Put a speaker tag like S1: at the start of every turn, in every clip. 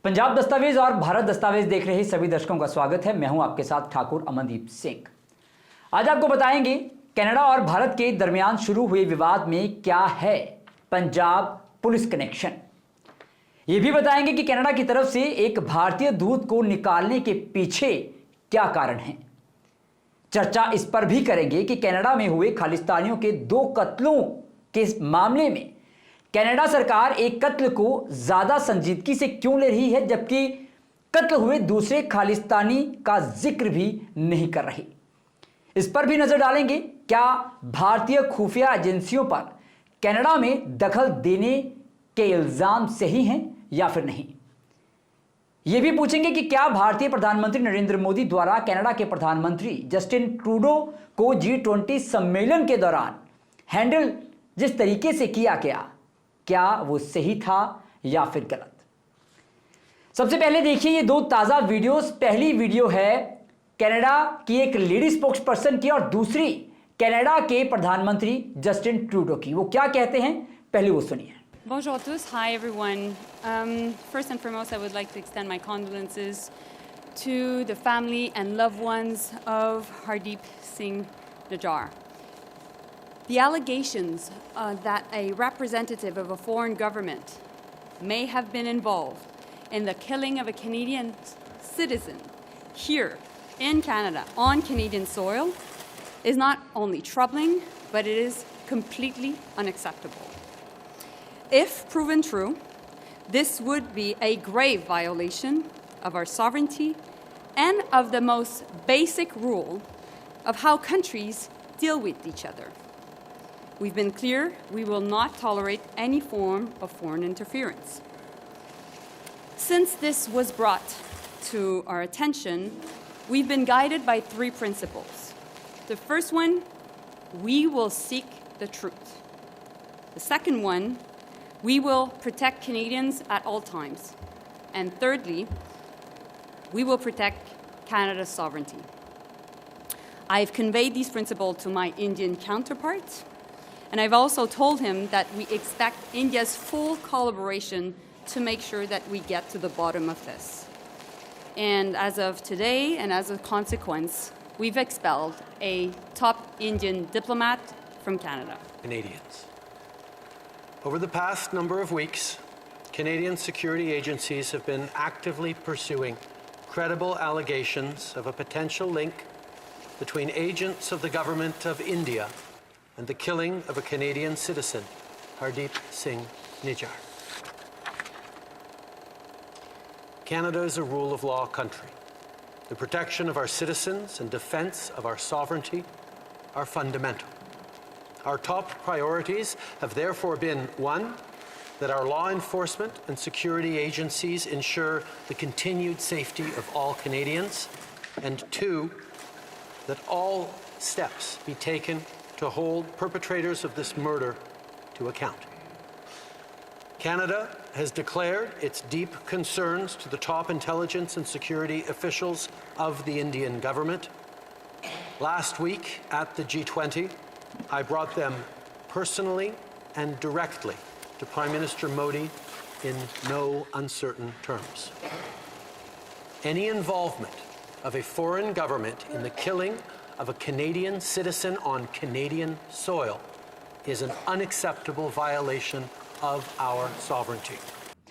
S1: पंजाब दस्तावेज और भारत दस्तावेज देख रहे सभी दर्शकों का स्वागत है। मैं हूं आपके साथ ठाकुर अमनदीप सिंह। आज आपको बताएंगे कनाडा और भारत के दरमियान शुरू हुए विवाद में क्या है पंजाब पुलिस कनेक्शन। यह भी बताएंगे कि कनाडा की तरफ से एक भारतीय दूत को निकालने के पीछे क्या कारण है। चर्चा इस पर भी करेंगे कि कनाडा में हुए खालिस्तानियों के 2 कत्लों के मामले में कनाडा सरकार एक कत्ल को ज्यादा संजीदगी से क्यों ले रही है, जबकि कत्ल हुए दूसरे खालिस्तानी का जिक्र भी नहीं कर रही। इस पर भी नजर डालेंगे। क्या भारतीय खुफिया एजेंसियों पर कनाडा में दखल देने के इल्जाम सही हैं या फिर नहीं। यह भी पूछेंगे कि क्या भारतीय प्रधानमंत्री नरेंद्र मोदी द्वारा कनाडा के प्रधानमंत्री जस्टिन ट्रूडो को G20 सम्मेलन के दौरान हैंडल जिस तरीके से किया गया, क्या वो सही था या फिर गलत। सबसे पहले देखिए ये 2 ताजा वीडियोस। पहली वीडियो है कनाडा की एक लेडी स्पोक्स पर्सन की और दूसरी कनाडा के प्रधानमंत्री जस्टिन ट्रूडो की। वो क्या कहते हैं, पहले वो सुनिए।
S2: Bonjour à tous. Hi everyone. First and foremost, I would like to extend my condolences to the family and loved ones of Hardeep Singh Nijjar. The allegations that a representative of a foreign government may have been involved in the killing of a Canadian citizen here in Canada on Canadian soil is not only troubling, but it is completely unacceptable. If proven true, this would be a grave violation of our sovereignty and of the most basic rule of how countries deal with each other. We've been clear we will not tolerate any form of foreign interference. Since this was brought to our attention, we've been guided by 3 principles. The first one, we will seek the truth. The second one, we will protect Canadians at all times. And thirdly, we will protect Canada's sovereignty. I've conveyed these principles to my Indian counterparts, and I've also told him that we expect India's full collaboration to make sure that we get to the bottom of this. And as of today, and as a consequence, we've expelled a top Indian diplomat from Canada.
S3: Canadians. Over the past number of weeks, Canadian security agencies have been actively pursuing credible allegations of a potential link between agents of the government of India and the killing of a Canadian citizen, Hardeep Singh Nijjar. Canada is a rule of law country. The protection of our citizens and defense of our sovereignty are fundamental. Our top priorities have therefore been, 1, that our law enforcement and security agencies ensure the continued safety of all Canadians, and 2, that all steps be taken to hold perpetrators of this murder to account. Canada has declared its deep concerns to the top intelligence and security officials of the Indian government. Last week at the G20, I brought them personally and directly to Prime Minister Modi in no uncertain terms. Any involvement of a foreign government in the killing of a Canadian citizen on Canadian soil is an unacceptable violation of our sovereignty.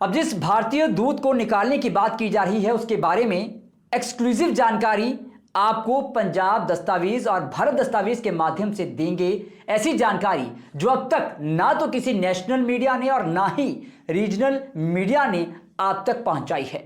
S1: अब जिस भारतीय दूत को निकालने की बात की जा रही है उसके बारे में एक्सक्लूसिव जानकारी आपको पंजाब दस्तावेज और भारत दस्तावेज के माध्यम से देंगे। ऐसी जानकारी जो अब तक ना तो किसी नेशनल मीडिया ने और ना ही रीजनल मीडिया ने आप तक पहुंचाई है।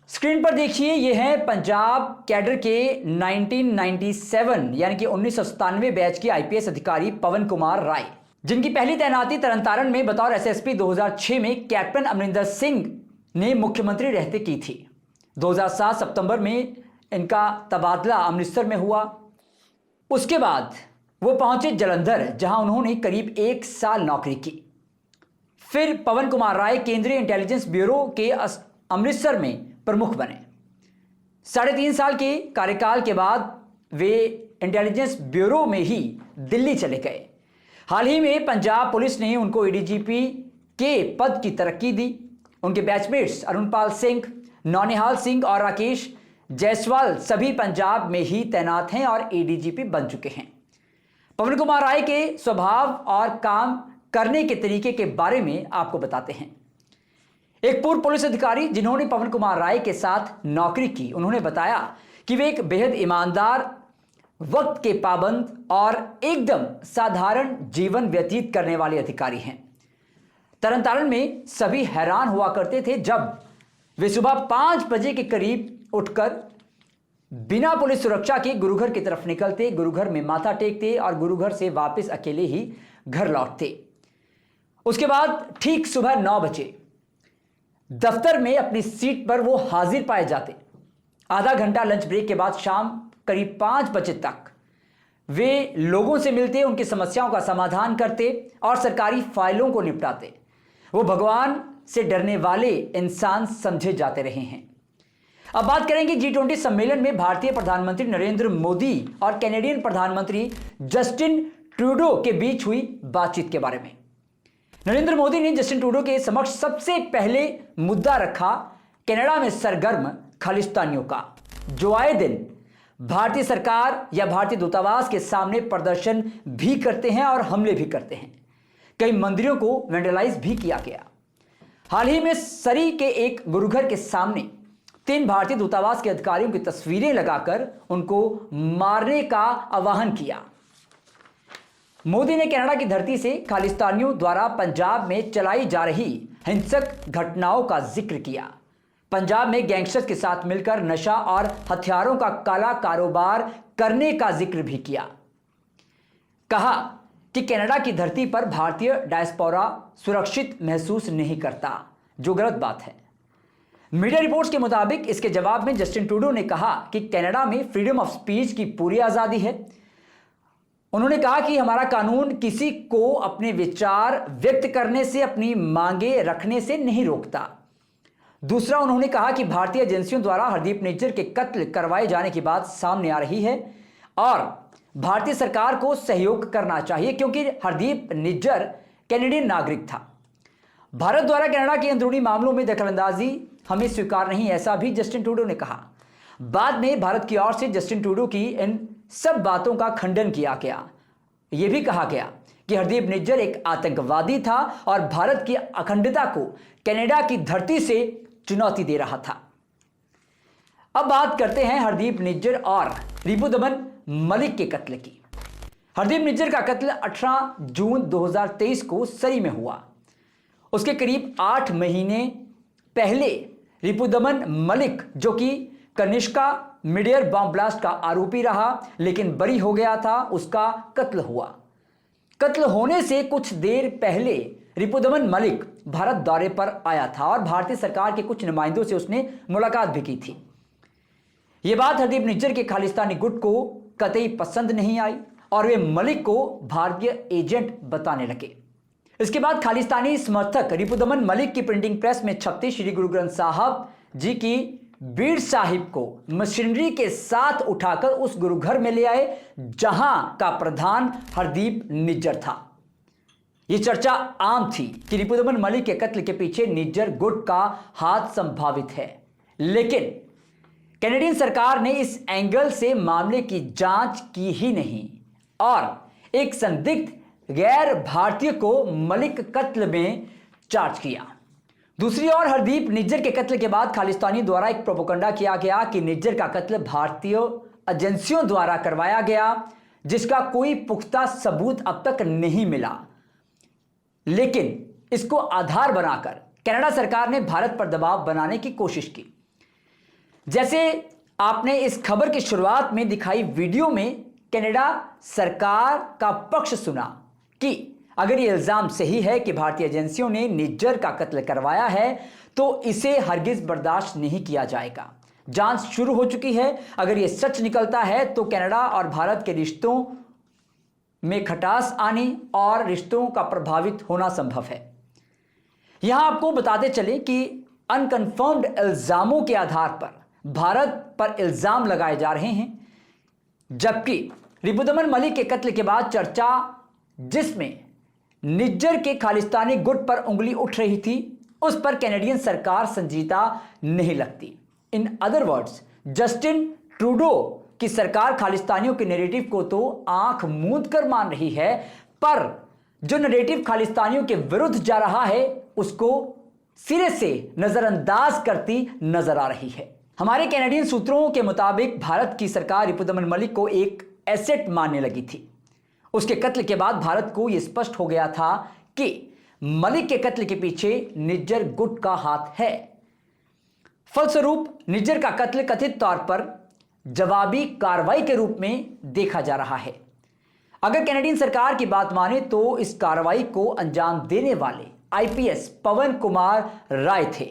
S1: स्क्रीन पर देखिए, यह है पंजाब कैडर के 1997 यानी कि 1997 बैच के आईपीएस अधिकारी पवन कुमार राय, जिनकी पहली तैनाती तरनतारण में बतौर एसएसपी 2006 में कैप्टन अमरिंदर सिंह ने मुख्यमंत्री रहते की थी। 2007 सितंबर में इनका तबादला अमृतसर में हुआ। उसके बाद वो पहुंचे जालंधर, जहां उन्होंने करीब 1 साल नौकरी की। फिर पवन कुमार राय केंद्रीय इंटेलिजेंस ब्यूरो के अमृतसर में प्रमुख बने। 3.5 साल के कार्यकाल के बाद वे इंटेलिजेंस ब्यूरो में ही दिल्ली चले गए। हाल ही में पंजाब पुलिस ने उनको एडीजीपी के पद की तरक्की दी। उनके बैचमेट्स अरुणपाल सिंह, नौनिहाल सिंह और राकेश जायसवाल सभी पंजाब में ही तैनात हैं और एडीजीपी बन चुके हैं। पवन कुमार राय के स्वभाव और काम करने के तरीके के बारे में आपको बताते हैं। एक पूर्व पुलिस अधिकारी जिन्होंने पवन कुमार राय के साथ नौकरी की, उन्होंने बताया कि वे एक बेहद ईमानदार, वक्त के पाबंद और एकदम साधारण जीवन व्यतीत करने वाले अधिकारी हैं। तरनतारण में सभी हैरान हुआ करते थे जब वे सुबह 5 बजे के करीब उठकर बिना पुलिस सुरक्षा के गुरुघर की तरफ निकलते, गुरुघर में माथा टेकते और गुरुघर से वापस अकेले ही घर लौटते। उसके बाद ठीक सुबह 9 बजे दफ्तर में अपनी सीट पर वो हाजिर पाए जाते। आधा घंटा लंच ब्रेक के बाद शाम करीब 5 बजे तक वे लोगों से मिलते, उनकी समस्याओं का समाधान करते और सरकारी फाइलों को निपटाते। वो भगवान से डरने वाले इंसान समझे जाते रहे हैं। अब बात करेंगे G20 सम्मेलन में भारतीय प्रधानमंत्री नरेंद्र मोदी और कैनेडियन प्रधानमंत्री जस्टिन ट्रूडो के बीच हुई बातचीत के बारे में। नरेंद्र मोदी ने जस्टिन ट्रूडो के समक्ष सबसे पहले मुद्दा रखा कनाडा में सरगर्म खालिस्तानियों का, जो आए दिन भारतीय सरकार या भारतीय दूतावास के सामने प्रदर्शन भी करते हैं और हमले भी करते हैं। कई मंदिरों को वेंडलाइज भी किया गया। हाल ही में सरी के एक गुरुघर के सामने 3 भारतीय दूतावास के अधिकारियों की तस्वीरें लगाकर उनको मारने का आह्वान किया। मोदी ने कनाडा की धरती से खालिस्तानियों द्वारा पंजाब में चलाई जा रही हिंसक घटनाओं का जिक्र किया। पंजाब में गैंगस्टर्स के साथ मिलकर नशा और हथियारों का काला कारोबार करने का जिक्र भी किया। कहा कि कनाडा की धरती पर भारतीय डायस्पोरा सुरक्षित महसूस नहीं करता, जो गलत बात है। मीडिया रिपोर्ट्स के मुताबिक इसके जवाब में जस्टिन ट्रूडो ने कहा कि कनाडा में फ्रीडम ऑफ स्पीच की पूरी आज़ादी है। उन्होंने कहा कि हमारा कानून किसी को अपने विचार व्यक्त करने से, अपनी मांगे रखने से नहीं रोकता। दूसरा, उन्होंने कहा कि भारतीय एजेंसियों द्वारा हरदीप निज्जर के कत्ल करवाए जाने की बात सामने आ रही है और भारतीय सरकार को सहयोग करना चाहिए क्योंकि हरदीप निज्जर कैनेडियन नागरिक था। भारत द्वारा कनाडा के अंदरूनी मामलों में दखलंदाजी हमें स्वीकार नहीं, ऐसा भी जस्टिन ट्रूडो ने कहा। बाद में भारत की ओर से जस्टिन ट्रूडो की इन सब बातों का खंडन किया गया। यह भी कहा गया कि हरदीप निज्जर एक आतंकवादी था और भारत की अखंडता को कनाडा की धरती से चुनौती दे रहा था। अब बात करते हैं हरदीप निज्जर और रिपुदमन मलिक के कत्ल की। हरदीप निज्जर का कत्ल 18 जून 2023 को सरी में हुआ। उसके करीब 8 महीने पहले रिपुदमन मलिक, जो कि कनिष्का मिडियर बॉम्ब ब्लास्ट का आरोपी रहा लेकिन बरी हो गया था, उसका कत्ल हुआ। कत्ल होने से कुछ देर पहले रिपुदमन मलिक भारत दौरे पर आया था और भारतीय सरकार के कुछ नुमाइंदों से उसने मुलाकात भी की थी। यह बात हरदीप निज्जर के खालिस्तानी गुट को कतई पसंद नहीं आई और वे मलिक को भारतीय एजेंट बताने लगे। इसके बाद खालिस्तानी समर्थक रिपुदमन मलिक की प्रिंटिंग प्रेस में छपते श्री गुरु ग्रंथ साहब जी की बीड़ साहिब को मशीनरी के साथ उठाकर उस गुरुघर में ले आए जहां का प्रधान हरदीप निज्जर था। यह चर्चा आम थी कि रिपुदमन मलिक के कत्ल के पीछे निज्जर गुट का हाथ संभावित है, लेकिन कैनेडियन सरकार ने इस एंगल से मामले की जांच की ही नहीं और एक संदिग्ध गैर भारतीय को मलिक कत्ल में चार्ज किया। दूसरी ओर हरदीप निज्जर के कत्ल के बाद खालिस्तानियों द्वारा एक प्रोपोगंडा किया गया कि निज्जर का कत्ल भारतीय एजेंसियों द्वारा करवाया गया, जिसका कोई पुख्ता सबूत अब तक नहीं मिला। लेकिन इसको आधार बनाकर कनाडा सरकार ने भारत पर दबाव बनाने की कोशिश की। जैसे आपने इस खबर की शुरुआत में दिखाई वीडियो में कनाडा सरकार का पक्ष सुना कि अगर यह इल्जाम सही है कि भारतीय एजेंसियों ने निज्जर का कत्ल करवाया है तो इसे हरगिज बर्दाश्त नहीं किया जाएगा। जांच शुरू हो चुकी है। अगर यह सच निकलता है तो कनाडा और भारत के रिश्तों में खटास आनी और रिश्तों का प्रभावित होना संभव है। यहां आपको बताते चले कि अनकन्फर्म्ड इल्जामों के आधार पर भारत पर इल्जाम लगाए जा रहे हैं, जबकि रिपुदमन मलिक के कत्ल के बाद चर्चा जिसमें निज्जर के खालिस्तानी गुट पर उंगली उठ रही थी, उस पर कैनेडियन सरकार संजीदा नहीं लगती। In other words, Justin Trudeau की सरकार खालिस्तानियों के नैरेटिव को तो आंख मूंद कर मान रही है, पर जो नैरेटिव खालिस्तानियों के विरुद्ध जा रहा है उसको सिरे से नजरअंदाज करती नजर आ रही है। हमारे कैनेडियन सूत्रों के मुताबिक भारत की सरकार रिपुदमन मलिक को एक एसेट मानने लगी थी। उसके कत्ल के बाद भारत को यह स्पष्ट हो गया था कि मलिक के कत्ल के पीछे निज्जर गुट का हाथ है। फलस्वरूप निज्जर का कत्ल कथित तौर पर जवाबी कार्रवाई के रूप में देखा जा रहा है। अगर कैनेडियन सरकार की बात माने तो इस कार्रवाई को अंजाम देने वाले आईपीएस पवन कुमार राय थे,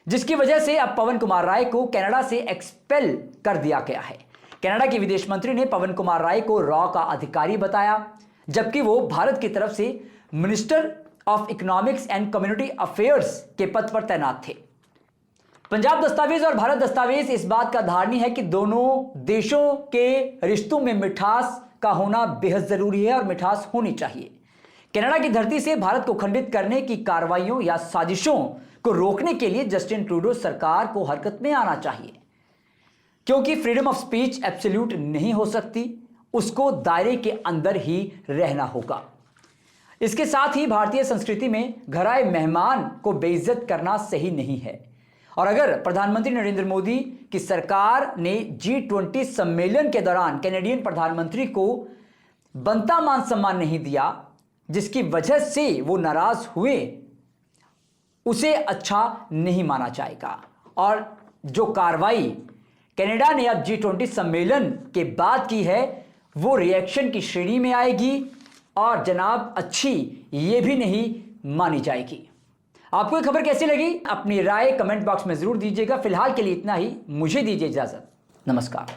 S1: जिसकी वजह से अब पवन कुमार राय को कनाडा से एक्सपेल कर दिया गया है। कनाडा के विदेश मंत्री ने पवन कुमार राय को रॉ का अधिकारी बताया, जबकि वो भारत की तरफ से minister of economics and community affairs के पद पर तैनात थे। पंजाब दस्तावेज और भारत दस्तावेज इस बात का धारणी है कि दोनों देशों के रिश्तों में मिठास का होना बेहद जरूरी है और मिठास होनी चाहिए। कनाडा की धरती से भारत को खंडित करने की कार्रवाइयों या साजिशों को रोकने के लिए जस्टिन ट्रूडो सरकार को हरकत में आना चाहिए, क्योंकि फ्रीडम ऑफ स्पीच एब्सोल्यूट नहीं हो सकती, उसको दायरे के अंदर ही रहना होगा। इसके साथ ही भारतीय संस्कृति में घर आए मेहमान को बेइज्जत करना सही नहीं है। और अगर प्रधानमंत्री नरेंद्र मोदी की सरकार ने G20 सम्मेलन के दौरान कैनेडियन प्रधानमंत्री को बनता मान सम्मान नहीं दिया, जिसकी वजह से वो नाराज हुए, उसे अच्छा नहीं माना जाएगा। और जो कार्रवाई कनाडा ने अब G20 सम्मेलन के बाद की है वो रिएक्शन की श्रेणी में आएगी और जनाब अच्छी ये भी नहीं मानी जाएगी। आपको ये खबर कैसी लगी? अपनी राय कमेंट बॉक्स में जरूर दीजिएगा। फिलहाल के लिए इतना ही, मुझे दीजिए इजाजत। नमस्कार।